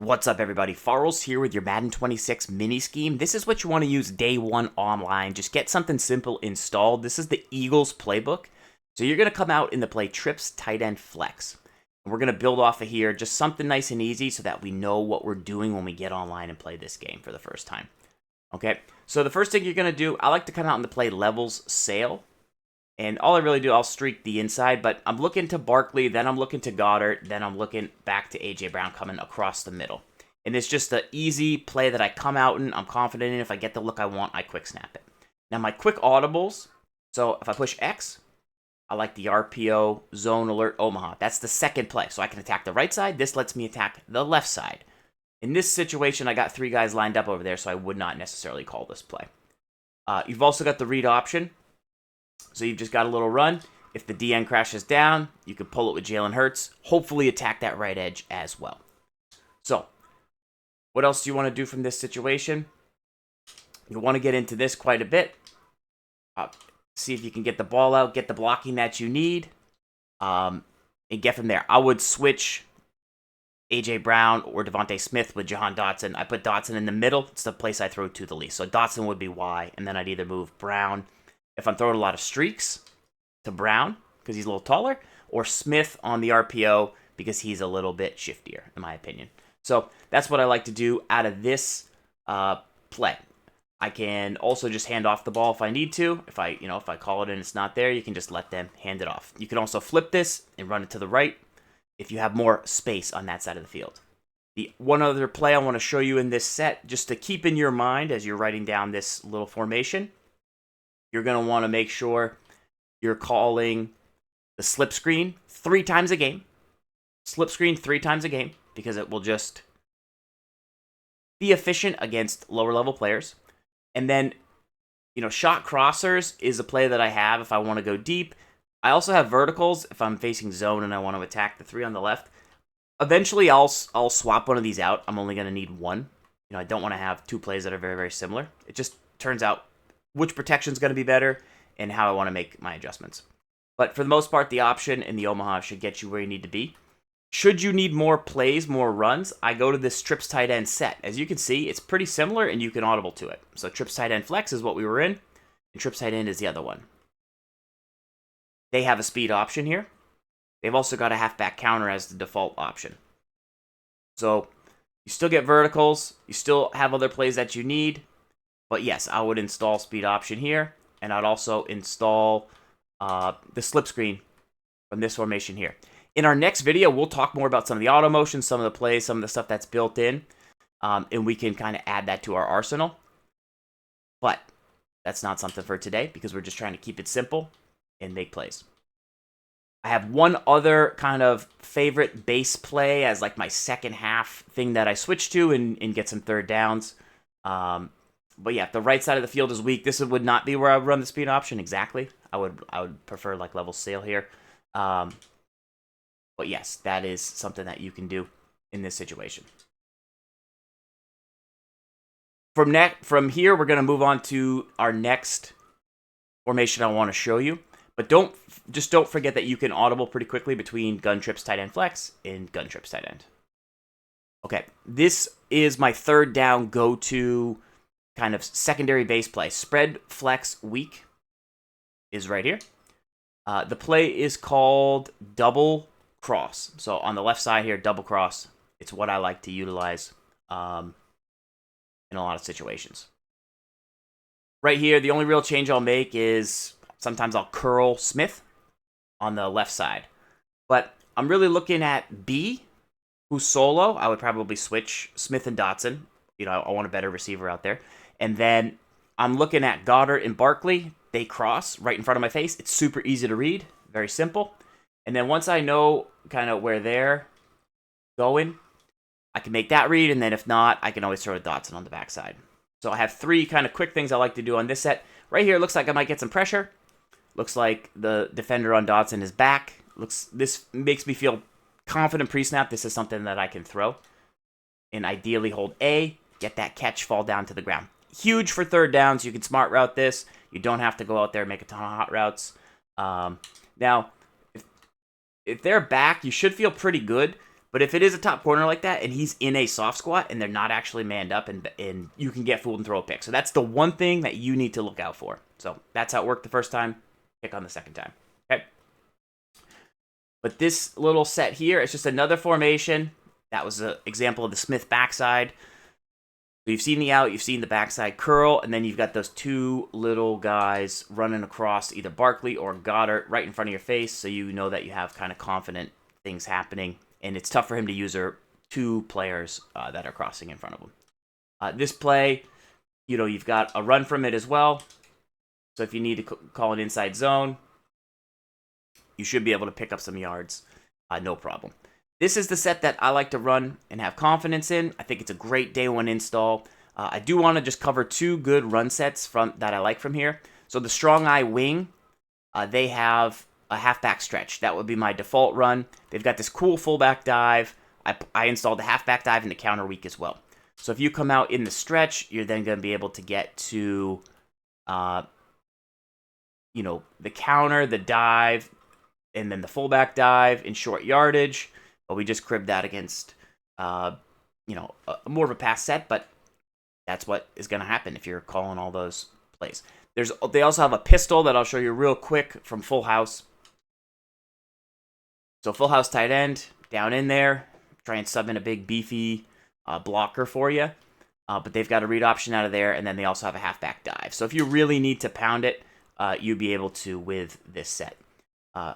What's up, everybody? Farls here with your Madden 26 mini scheme. This is what you want to use day one online. Just get something simple installed. This is the Eagles Playbook. So you're going to come out in the play trips, tight end, flex. And we're going to build off of here, just something nice and easy so that we know what we're doing when we get online and play this game for the first time. Okay, so the first thing you're going to do, I like to come out in the play levels sail. And all I really do, I'll streak the inside, but I'm looking to Barkley, then I'm looking to Goddard, then I'm looking back to A.J. Brown coming across the middle. And it's just an easy play that I come out in, I'm confident in. If I get the look I want, I quick snap it. Now my quick audibles, so if I push X, I like the RPO Zone Alert Omaha. That's the second play, so I can attack the right side. This lets me attack the left side. In this situation, I got three guys lined up over there, so I would not necessarily call this play. You've also got the read option. So you've just got a little run. If the DN crashes down, you can pull it with Jalen Hurts. Hopefully attack that right edge as well. So, what else do you want to do from this situation? You want to get into this quite a bit. See if you can get the ball out, get the blocking that you need, and get from there. I would switch A.J. Brown or Devontae Smith with Jahan Dotson. I put Dotson in the middle. It's the place I throw to the least. So Dotson would be Y, and then I'd either move Brown if I'm throwing a lot of streaks to Brown because he's a little taller, or Smith on the RPO because he's a little bit shiftier, in my opinion. So that's what I like to do out of this play. I can also just hand off the ball if I need to. If I call it and it's not there, you can just let them hand it off. You can also flip this and run it to the right if you have more space on that side of the field. The one other play I want to show you in this set, just to keep in your mind as you're writing down this little formation, you're going to want to make sure you're calling the slip screen 3 times a game. Slip screen 3 times a game because it will just be efficient against lower level players. And then, shot crossers is a play that I have if I want to go deep. I also have verticals if I'm facing zone and I want to attack the 3 on the left. Eventually, I'll swap one of these out. I'm only going to need one. I don't want to have 2 plays that are very, very similar. It just turns out which protection is going to be better, and how I want to make my adjustments. But for the most part, the option in the Omaha should get you where you need to be. Should you need more plays, more runs, I go to this trips tight end set. As you can see, it's pretty similar, and you can audible to it. So trips tight end flex is what we were in, and trips tight end is the other one. They have a speed option here. They've also got a halfback counter as the default option. So you still get verticals. You still have other plays that you need. But yes, I would install speed option here, and I'd also install the slip screen from this formation here. In our next video, we'll talk more about some of the auto motion, some of the plays, some of the stuff that's built in, and we can kind of add that to our arsenal. But that's not something for today because we're just trying to keep it simple and make plays. I have one other kind of favorite base play as like my second half thing that I switch to and get some third downs. But yeah, if the right side of the field is weak, this would not be where I would run the speed option exactly. I would prefer like level sail here. But yes, that is something that you can do in this situation. From here, we're going to move on to our next formation I want to show you. But don't forget that you can audible pretty quickly between gun trips tight end flex and gun trips tight end. Okay, this is my third down go-to kind of secondary base play. Spread flex weak is right here. The play is called double cross. So on the left side here, double cross. It's what I like to utilize in a lot of situations. Right here, the only real change I'll make is sometimes I'll curl Smith on the left side. But I'm really looking at B, who's solo. I would probably switch Smith and Dotson. I want a better receiver out there. And then I'm looking at Goddard and Barkley. They cross right in front of my face. It's super easy to read. Very simple. And then once I know kind of where they're going, I can make that read. And then if not, I can always throw a Dotson on the backside. So I have 3 kind of quick things I like to do on this set. Right here, looks like I might get some pressure. Looks like the defender on Dotson is back. This makes me feel confident pre-snap. This is something that I can throw. And ideally hold A, get that catch, fall down to the ground. Huge for third downs. You can smart route this. You don't have to go out there and make a ton of hot routes. Now, if they're back, you should feel pretty good. But if it is a top corner like that, and he's in a soft squat, and they're not actually manned up, and you can get fooled and throw a pick. So that's the one thing that you need to look out for. So that's how it worked the first time. Pick on the second time. Okay. But this little set here is just another formation. That was an example of the Smith backside. So you've seen the out, you've seen the backside curl, and then you've got those two little guys running across either Barkley or Goddard right in front of your face, so you know that you have kind of confident things happening. And it's tough for him to use two players that are crossing in front of him. This play, you've got a run from it as well. So if you need to call an inside zone, you should be able to pick up some yards, no problem. This is the set that I like to run and have confidence in. I think it's a great day one install. I do want to just cover two good run sets that I like from here. So the Strong Eye Wing, they have a halfback stretch. That would be my default run. They've got this cool fullback dive. I installed the halfback dive in the counter week as well. So if you come out in the stretch, you're then going to be able to get to, the counter, the dive, and then the fullback dive in short yardage. But we just cribbed that against, more of a pass set. But that's what is going to happen if you're calling all those plays. They also have a pistol that I'll show you real quick from Full House. So Full House tight end, down in there. Try and sub in a big, beefy blocker for you. But they've got a read option out of there, and then they also have a halfback dive. So if you really need to pound it, you'd be able to with this set.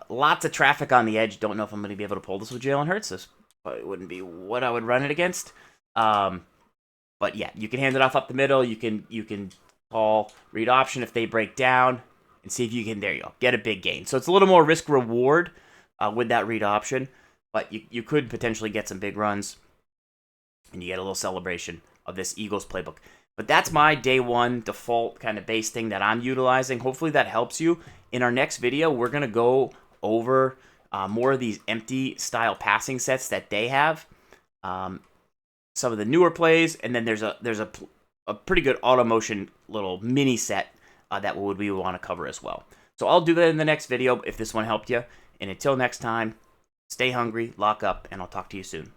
Lots of traffic on the edge. Don't know if I'm going to be able to pull this with Jalen Hurts. This probably wouldn't be what I would run it against. But yeah, you can hand it off up the middle. You can call read option if they break down and see if you can, there you go, get a big gain. So it's a little more risk reward with that read option, but you could potentially get some big runs and you get a little celebration of this Eagles playbook. But that's my day one default kind of base thing that I'm utilizing. Hopefully that helps you. In our next video, we're going to go over more of these empty style passing sets that they have. Some of the newer plays, and then there's a pretty good auto motion little mini set that we want to cover as well. So I'll do that in the next video if this one helped you. And until next time, stay hungry, lock up, and I'll talk to you soon.